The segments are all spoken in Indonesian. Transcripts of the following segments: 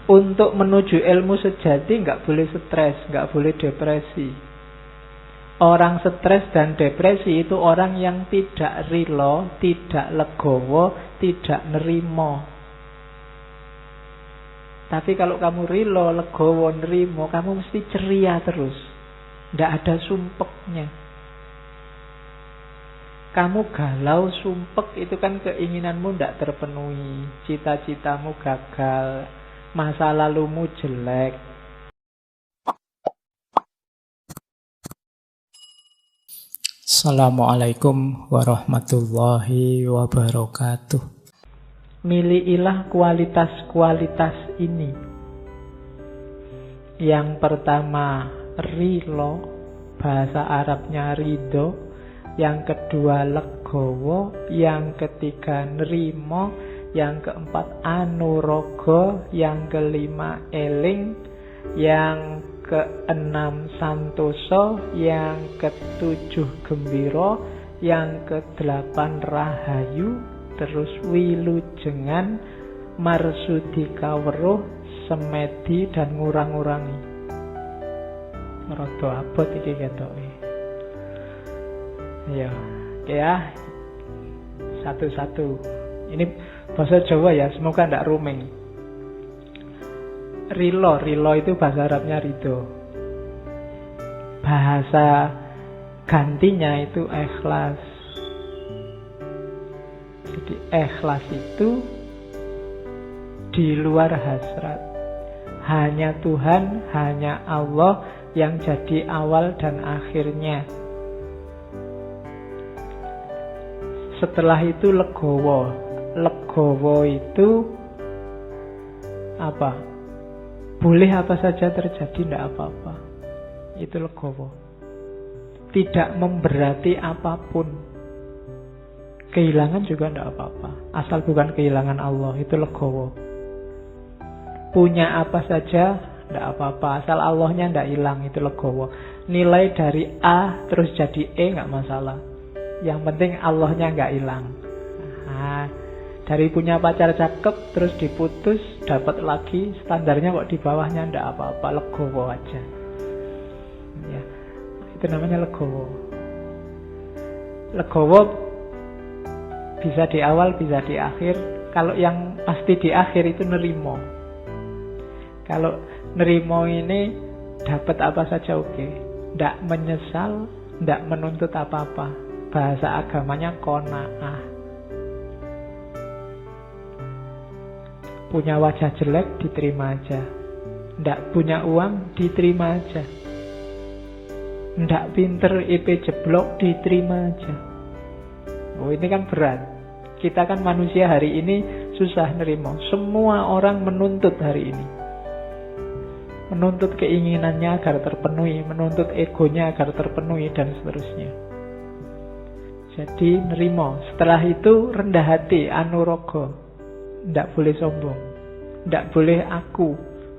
Untuk menuju ilmu sejati nggak boleh stres, nggak boleh depresi. Orang stres dan depresi itu orang yang tidak rilo, tidak legowo, tidak nerimo. Tapi kalau kamu rilo, legowo, nerimo, kamu mesti ceria terus. Nggak ada sumpeknya. Kamu galau, sumpek, itu kan keinginanmu nggak terpenuhi. Cita-citamu gagal. Masa lalumu jelek. Assalamualaikum warahmatullahi wabarakatuh. Milikilah kualitas-kualitas ini. Yang pertama rilo, bahasa Arabnya ridho. Yang kedua legowo. Yang ketiga nerimo. Yang keempat anurogo. Yang kelima eling. Yang keenam santoso. Yang ketujuh gembiro. Yang kedelapan rahayu. Terus wilujengan, marsudi kaweruh, semedi dan ngurang-ngurangi. Rada abot iki ketoke. Ya. Satu-satu. Ini bahasa Jawa ya, semoga tidak rumeng. Rilo itu bahasa Arabnya ridho. Bahasa gantinya itu ikhlas. Jadi ikhlas itu di luar hasrat. Hanya Tuhan, hanya Allah yang jadi awal dan akhirnya. Setelah itu legowo. Legowo itu apa? Boleh apa saja terjadi, tidak apa-apa. Itu legowo. Tidak memberati apapun. Kehilangan juga tidak apa-apa. Asal bukan kehilangan Allah, itu legowo. Punya apa saja, tidak apa-apa. Asal Allahnya tidak hilang, itu legowo. Nilai dari A terus jadi E nggak masalah. Yang penting Allahnya nggak hilang. Nah, dari punya pacar cakep terus diputus, dapat lagi, standarnya kok di bawahnya tidak apa-apa, legowo aja. Ya, itu namanya legowo. Legowo bisa di awal, bisa di akhir. Kalau yang pasti di akhir itu nerimo. Kalau nerimo ini dapat apa saja oke. Tidak menyesal, tidak menuntut apa-apa. Bahasa agamanya qanaah. Punya wajah jelek, diterima aja. Tidak punya uang, diterima aja. Tidak pinter, IP jeblok, diterima aja. Oh, ini kan berat. Kita kan manusia hari ini susah nerima. Semua orang menuntut hari ini. Menuntut keinginannya agar terpenuhi, menuntut egonya agar terpenuhi, dan seterusnya. Jadi nerimo. Setelah itu rendah hati, anurogo. Tidak boleh sombong. Tidak boleh aku.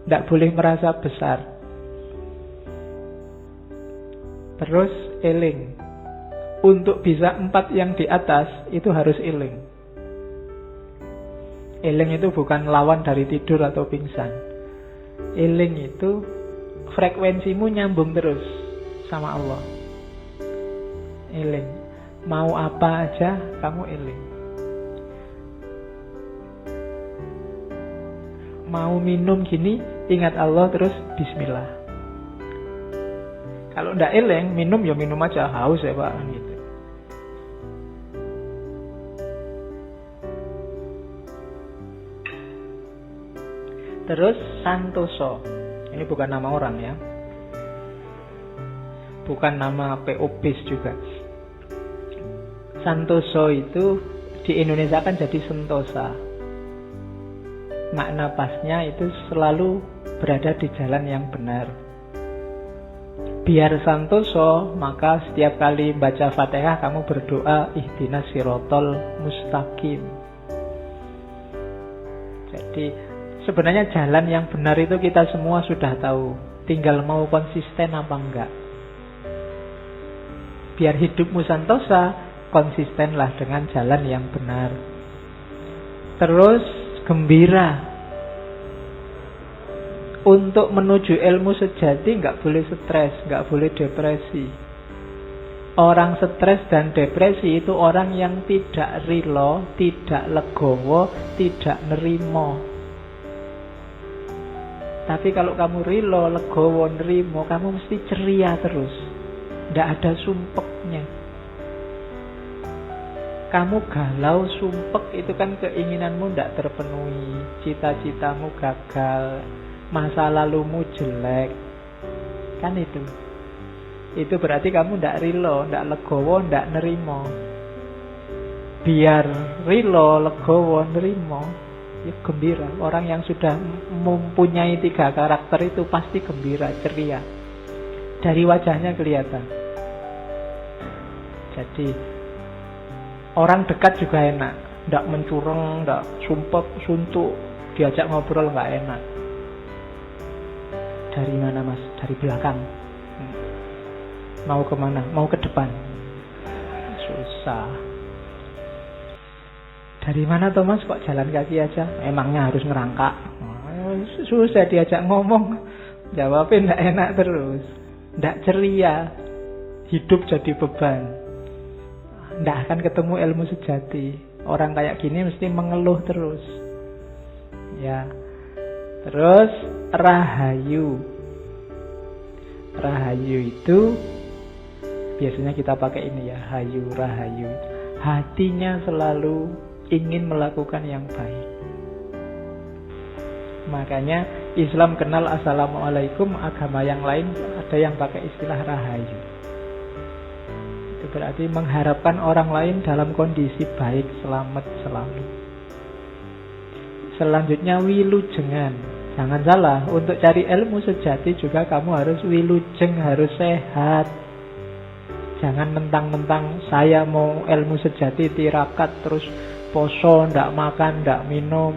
Tidak boleh merasa besar. Terus eling. Untuk bisa 4 yang di atas itu harus eling. Eling itu bukan lawan dari tidur atau pingsan. Eling itu frekuensimu nyambung terus sama Allah. Eling. Mau apa aja kamu eling. Mau minum gini, ingat Allah terus bismillah. Kalau ndak eling, minum ya minum aja, haus ya Pak, gitu. Terus santoso. Ini bukan nama orang ya. Bukan nama PO bis juga. Santoso itu di Indonesia kan jadi sentosa. Makna pasnya itu selalu berada di jalan yang benar. Biar santoso, maka setiap kali baca Fatihah kamu berdoa ihdinas sirotol mustaqim. Jadi sebenarnya jalan yang benar itu kita semua sudah tahu. Tinggal mau konsisten apa enggak. Biar hidupmu santosa, konsistenlah dengan jalan yang benar. Terus gembira. Untuk menuju ilmu sejati nggak boleh stres, nggak boleh depresi. Orang stres dan depresi itu orang yang tidak rilo, tidak legowo, tidak nerimo. Tapi kalau kamu rilo, legowo, nerimo, kamu mesti ceria terus. Nggak ada sumpeknya. Kamu galau, sumpek, itu kan keinginanmu nggak terpenuhi, cita-citamu gagal, masa lalumu jelek, kan itu. Itu berarti kamu ndak rilo, ndak legowo, ndak nerimo. Biar rilo, legowo, nerimo, ya gembira. Orang yang sudah mempunyai 3 karakter itu pasti gembira, ceria. Dari wajahnya kelihatan. Jadi orang dekat juga enak, ndak mencurang, ndak sumpek, suntuk, diajak ngobrol nggak enak. Dari mana mas? Dari belakang. Mau kemana? Mau ke depan. Susah. Dari mana Thomas? Kok jalan kaki aja? Emangnya harus ngerangkak? Susah diajak ngomong. Jawabnya nggak enak terus. Nggak ceria. Hidup jadi beban. Nggak akan ketemu ilmu sejati. Orang kayak gini mesti mengeluh terus. Ya. Terus rahayu. Rahayu itu biasanya kita pakai ini ya, hayu, rahayu. Hatinya selalu ingin melakukan yang baik. Makanya Islam kenal assalamualaikum, agama yang lain ada yang pakai istilah rahayu. Itu berarti mengharapkan orang lain dalam kondisi baik, selamat selalu. Selanjutnya wilujengan. Jangan salah, untuk cari ilmu sejati juga kamu harus wilujeng, harus sehat. Jangan mentang-mentang saya mau ilmu sejati tirakat terus poso, ndak makan, ndak minum,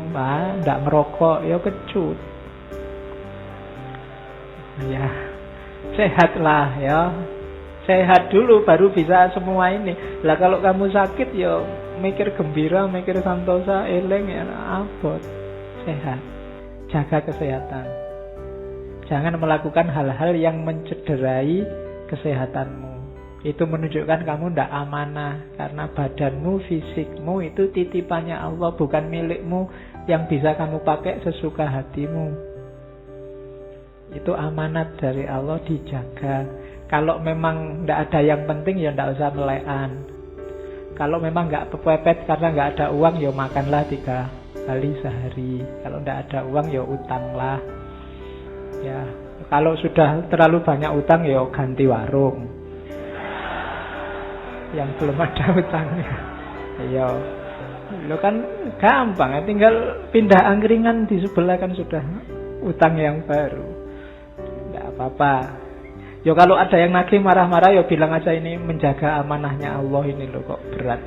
ndak ngerokok, ya kecut. Ya, sehatlah ya. Sehat dulu baru bisa semua ini. Lah kalau kamu sakit ya mikir gembira, mikir santosa, eleng ya abot. Sehat. Jaga kesehatan. Jangan melakukan hal-hal yang mencederai kesehatanmu. Itu menunjukkan kamu tidak amanah. Karena badanmu, fisikmu itu titipannya Allah, bukan milikmu yang bisa kamu pakai sesuka hatimu. Itu amanat dari Allah, dijaga. Kalau memang tidak ada yang penting ya tidak usah melekan. Kalau memang nggak pepet karena nggak ada uang ya makanlah 3 kali sehari. Kalau tidak ada uang ya utanglah. Ya, kalau sudah terlalu banyak utang ya ganti warung. Yang belum ada utangnya. Ya, lo kan gampang ya, tinggal pindah angkringan di sebelah kan sudah utang yang baru. Tidak apa-apa. Ya kalau ada yang nagih marah-marah ya bilang aja ini menjaga amanahnya Allah ini loh kok berat.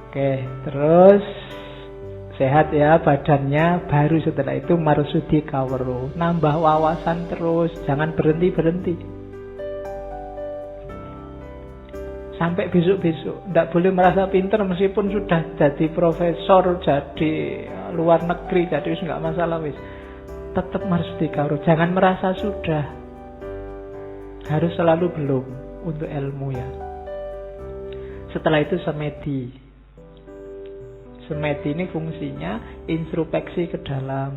Oke, terus sehat ya badannya, baru setelah itu marsudi kawero, nambah wawasan terus, jangan berhenti-berhenti sampai besok-besok. Tidak boleh merasa pintar meskipun sudah jadi profesor, jadi luar negeri, jadi wis nggak masalah wis. Tetap marsudi kawero, jangan merasa sudah, harus selalu belum untuk ilmu ya. Setelah itu semedi. Semedi ini fungsinya introspeksi ke dalam.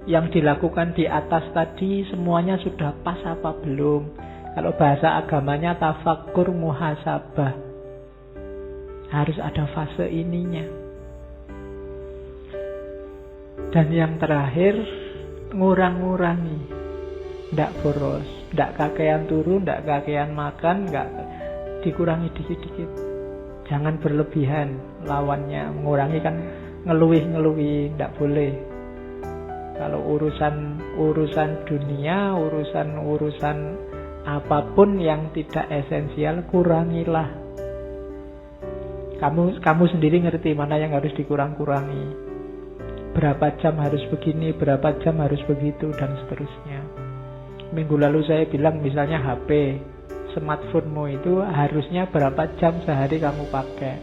Yang dilakukan di atas tadi semuanya sudah pas apa belum? Kalau bahasa agamanya tafakkur muhasabah. Harus ada fase ininya. Dan yang terakhir, ngurang-ngurangi. Ndak boros, ndak kakean turu, ndak kakean makan, ndak dikurangi dikit-dikit. Jangan berlebihan, lawannya mengurangi kan ngeluih-ngeluih, tidak boleh. Kalau urusan dunia, urusan apapun yang tidak esensial, kurangilah. Kamu sendiri ngerti mana yang harus dikurang-kurangi. Berapa jam harus begini, berapa jam harus begitu, dan seterusnya. Minggu lalu saya bilang misalnya HP, smartphone-mu itu harusnya berapa jam sehari kamu pakai.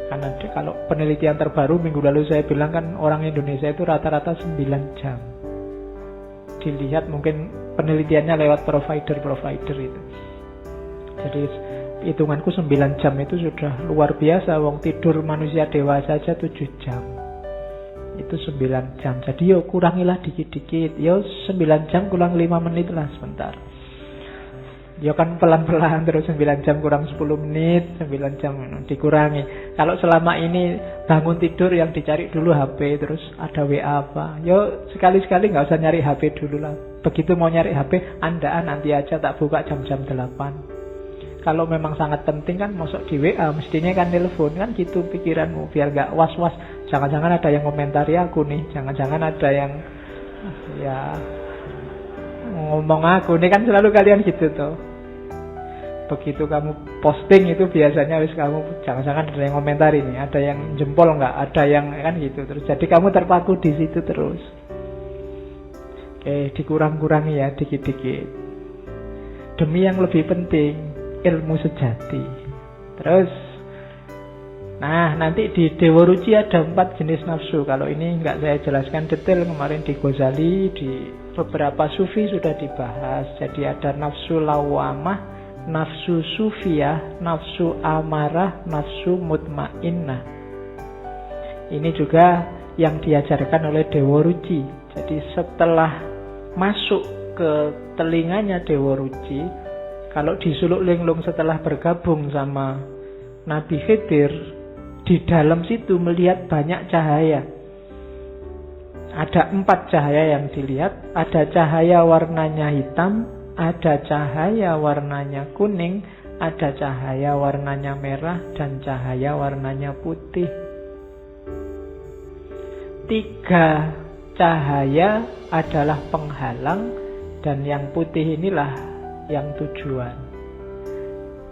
Karena kalau penelitian terbaru minggu lalu saya bilang kan orang Indonesia itu rata-rata 9 jam. Dilihat mungkin penelitiannya lewat provider itu. Jadi hitunganku 9 jam itu sudah luar biasa. Wong tidur manusia dewasa aja 7 jam. Itu 9 jam. Jadi yo kurangilah dikit-dikit. Yo 9 jam kurang 5 menit lah sebentar. Ya kan pelan-pelan terus 9 jam kurang 10 menit, 9 jam dikurangi. Kalau selama ini bangun tidur yang dicari dulu HP, terus ada WA apa. Ya sekali-sekali nggak usah nyari HP dulu lah. Begitu mau nyari HP, andaan nanti aja tak buka jam-jam 8. Kalau memang sangat penting kan masuk di WA, mestinya kan telepon kan gitu pikiranmu biar nggak was-was. Jangan-jangan ada yang komentari aku nih, jangan-jangan ada yang ya ngomong aku nih, kan selalu kalian gitu tuh. Begitu kamu posting itu biasanya wis kamu jangan-jangan ada yang komentari nih, ada yang jempol nggak, ada yang kan gitu terus. Jadi kamu terpaku di situ terus. Oke, dikurang-kurangi ya dikit-dikit. Demi yang lebih penting, ilmu sejati. Terus, nah nanti di Dewa Ruci ada 4 jenis nafsu. Kalau ini nggak saya jelaskan detail, kemarin di Ghazali, di beberapa sufi sudah dibahas. Jadi ada nafsu lawamah, nafsu sufiyah, nafsu amarah, nafsu mutmainnah. Ini juga yang diajarkan oleh Dewa Ruci. Jadi setelah masuk ke telinganya Dewa Ruci, kalau di Suluk Linglung setelah bergabung sama Nabi Khidir, di dalam situ melihat banyak cahaya. Ada 4 cahaya yang dilihat. Ada cahaya warnanya hitam, ada cahaya warnanya kuning, ada cahaya warnanya merah, dan cahaya warnanya putih. 3 cahaya adalah penghalang, dan yang putih inilah yang tujuan.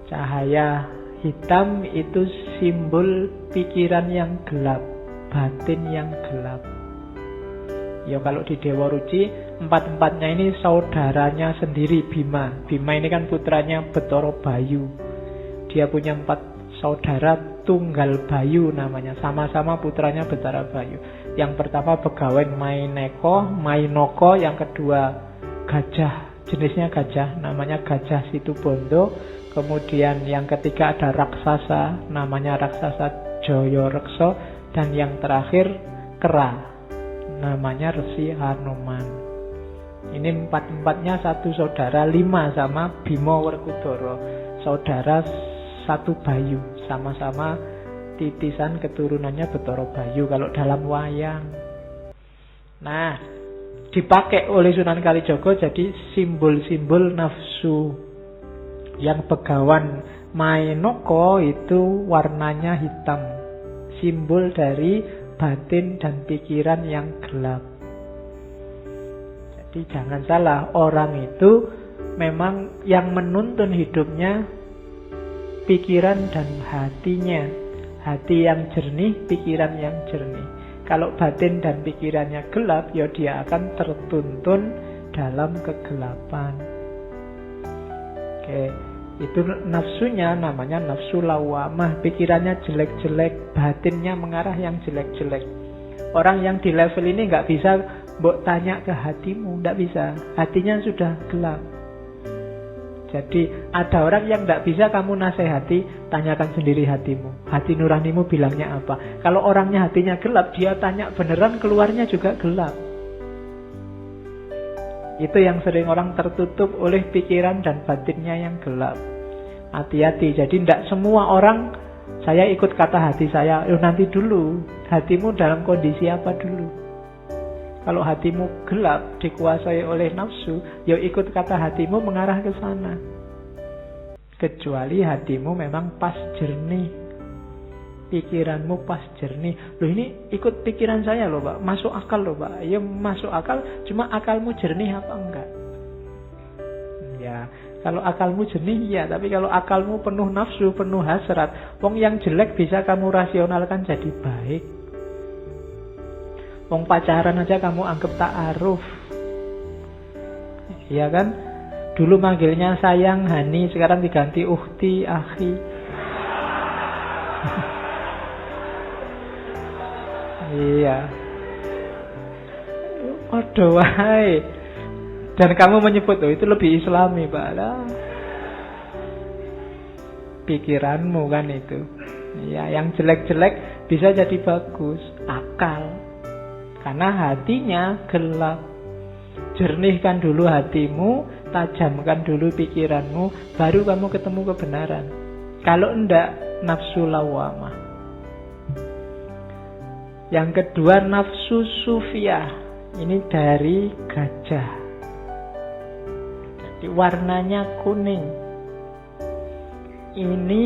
Cahaya hitam itu simbol pikiran yang gelap, batin yang gelap. Ya kalau di Dewa Ruci 4-4-nya ini saudaranya sendiri Bima. Bima ini kan putranya Betara Bayu. Dia punya 4 saudara tunggal Bayu namanya. Sama-sama putranya Betara Bayu. Yang pertama Begawan Mainoko, yang kedua gajah, jenisnya gajah, namanya Gajah Situbondo. Kemudian yang ketiga ada raksasa, namanya raksasa Joyorekso. Dan yang terakhir kera, namanya Resi Hanuman. Ini 4-4-nya satu saudara, 5 sama Bima Werkudara, saudara satu Bayu, sama-sama titisan keturunannya Betara Bayu kalau dalam wayang. Nah, dipakai oleh Sunan Kalijaga jadi simbol-simbol nafsu. Yang Begawan Mainoko itu warnanya hitam, simbol dari batin dan pikiran yang gelap. Jadi jangan salah, orang itu memang yang menuntun hidupnya pikiran dan hatinya. Hati yang jernih, pikiran yang jernih. Kalau batin dan pikirannya gelap, ya dia akan tertuntun dalam kegelapan. Oke, itu nafsunya namanya nafsu lawamah. Pikirannya jelek-jelek, batinnya mengarah yang jelek-jelek. Orang yang di level ini nggak bisa mbok tanya ke hatimu, nggak bisa. Hatinya sudah gelap. Jadi ada orang yang nggak bisa kamu nasihati, tanyakan sendiri hatimu. Hati nuranimu bilangnya apa? Kalau orangnya hatinya gelap, dia tanya beneran, keluarnya juga gelap. Itu yang sering orang tertutup oleh pikiran dan batinnya yang gelap. Hati-hati. Jadi tidak semua orang saya ikut kata hati saya. Nanti dulu, hatimu dalam kondisi apa dulu? Kalau hatimu gelap, dikuasai oleh nafsu, ya ikut kata hatimu mengarah ke sana. Kecuali hatimu memang pas jernih, pikiranmu pas jernih. Loh ini ikut pikiran saya loh Pak, masuk akal loh Pak. Ya masuk akal, cuma akalmu jernih apa enggak? Ya, kalau akalmu jernih ya, tapi kalau akalmu penuh nafsu, penuh hasrat, wong yang jelek bisa kamu rasionalkan jadi baik. Wong pacaran aja kamu anggap ta'aruf. Iya kan? Dulu manggilnya sayang, hani, sekarang diganti uhti, akhi. ya. Waduh, wahai. Dan kamu menyebut, oh itu lebih islami, Pak. Lah. Pikiranmu kan itu. Ya, yang jelek-jelek bisa jadi bagus. Akal. Karena hatinya gelap. Jernihkan dulu hatimu, tajamkan dulu pikiranmu, baru kamu ketemu kebenaran. Kalau enggak, nafsu lawamah. Yang kedua, nafsu sufiyah. Ini dari gajah. Jadi warnanya kuning. Ini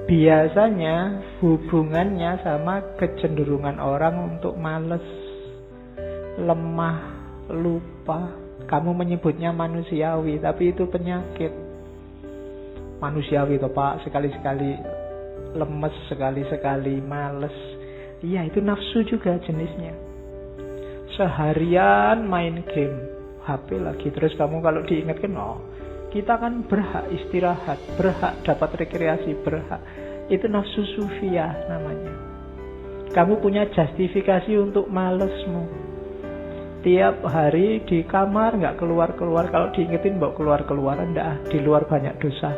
biasanya hubungannya sama kecenderungan orang untuk malas, lemah, lupa. Kamu menyebutnya manusiawi, tapi itu penyakit. Manusiawi toh Pak, sekali-sekali lemes, sekali-sekali males. Iya, itu nafsu juga jenisnya. Seharian main game, HP lagi. Terus kamu kalau diingatkan, oh kita kan berhak istirahat, berhak dapat rekreasi, berhak. Itu nafsu sufiyah namanya. Kamu punya justifikasi untuk malesmu. Tiap hari di kamar nggak keluar-keluar. Kalau diingetin bawa keluar-keluar, enggak, di luar banyak dosa.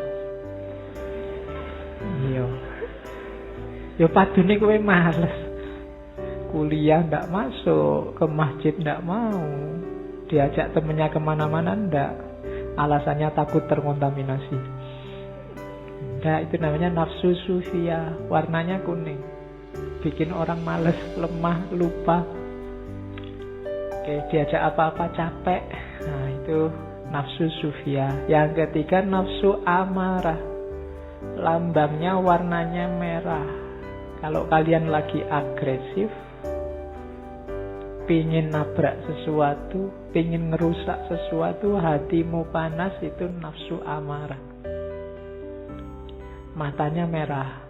Yo padune kowe males. Kuliah ndak masuk, ke masjid ndak mau, diajak temennya kemana-mana ndak, alasannya takut terkontaminasi. Nah, itu namanya nafsu sufiyah, warnanya kuning, bikin orang males, lemah, lupa. Oke, diajak apa-apa capek. Nah, itu nafsu sufiyah. Yang ketiga, nafsu amarah, lambangnya warnanya merah. Kalau kalian lagi agresif, pingin nabrak sesuatu, pingin ngerusak sesuatu, hatimu panas, itu nafsu amarah. Matanya merah,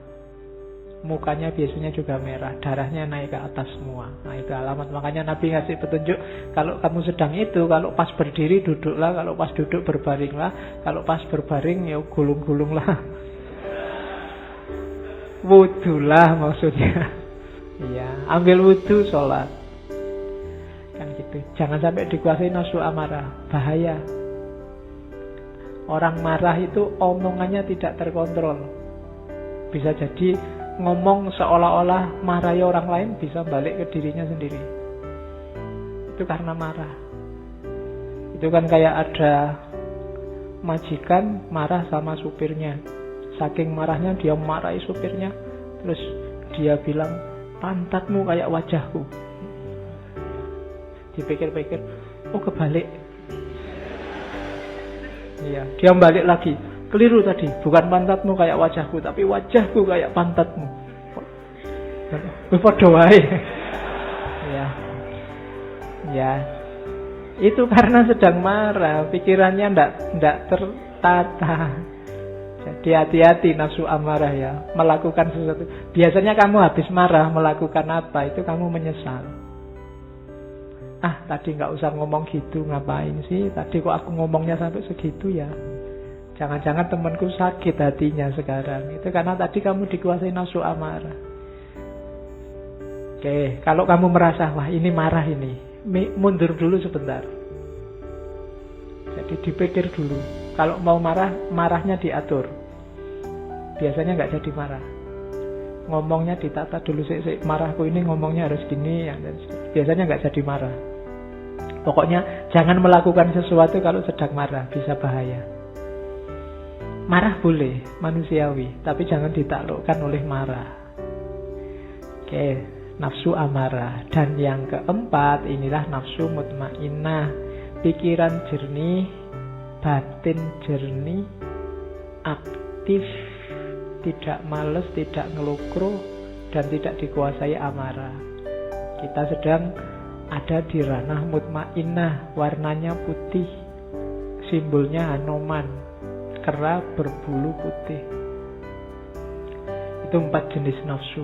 mukanya biasanya juga merah, darahnya naik ke atas semua. Nah, itu alamat. Makanya Nabi ngasih petunjuk, kalau kamu sedang itu, kalau pas berdiri duduklah, kalau pas duduk berbaringlah, kalau pas berbaring ya gulung-gulunglah. Wudulah maksudnya. Iya, ambil wudu, sholat. Kan gitu. Jangan sampai dikuasai nafsu amarah, bahaya. Orang marah itu omongannya tidak terkontrol. Bisa jadi ngomong seolah-olah marahi orang lain, bisa balik ke dirinya sendiri. Itu karena marah. Itu kan kayak ada majikan marah sama supirnya. Saking marahnya dia marahi supirnya. Terus dia bilang, pantatmu kayak wajahku. Dipikir-pikir, oh kebalik. Iya, dia balik lagi. Keliru tadi, bukan pantatmu kayak wajahku, tapi wajahku kayak pantatmu. Padha wae. Ya. Ya. Itu karena sedang marah, pikirannya ndak tertata. Jadi hati-hati nafsu amarah ya, melakukan sesuatu. Biasanya kamu habis marah melakukan apa, itu kamu menyesal. Tadi nggak usah ngomong gitu, ngapain sih? Tadi kok aku ngomongnya sampai segitu ya? Jangan-jangan temanku sakit hatinya sekarang. Itu karena tadi kamu dikuasai nafsu amarah. Oke, kalau kamu merasa, wah ini marah ini, mundur dulu sebentar. Jadi dipikir dulu. Kalau mau marah, marahnya diatur. Biasanya nggak jadi marah. Ngomongnya ditata dulu. Marahku ini ngomongnya harus gini. Biasanya nggak jadi marah. Pokoknya jangan melakukan sesuatu kalau sedang marah, bisa bahaya. Marah boleh, manusiawi, tapi jangan ditaklukkan oleh marah. Oke, nafsu amarah. Dan yang keempat, inilah nafsu mutmainnah. Pikiran jernih, batin jernih, aktif, tidak males, tidak ngelukro, dan tidak dikuasai amarah. Kita sedang ada di ranah mutmainnah, warnanya putih, simbolnya Hanoman, kera berbulu putih. Itu 4 jenis nafsu.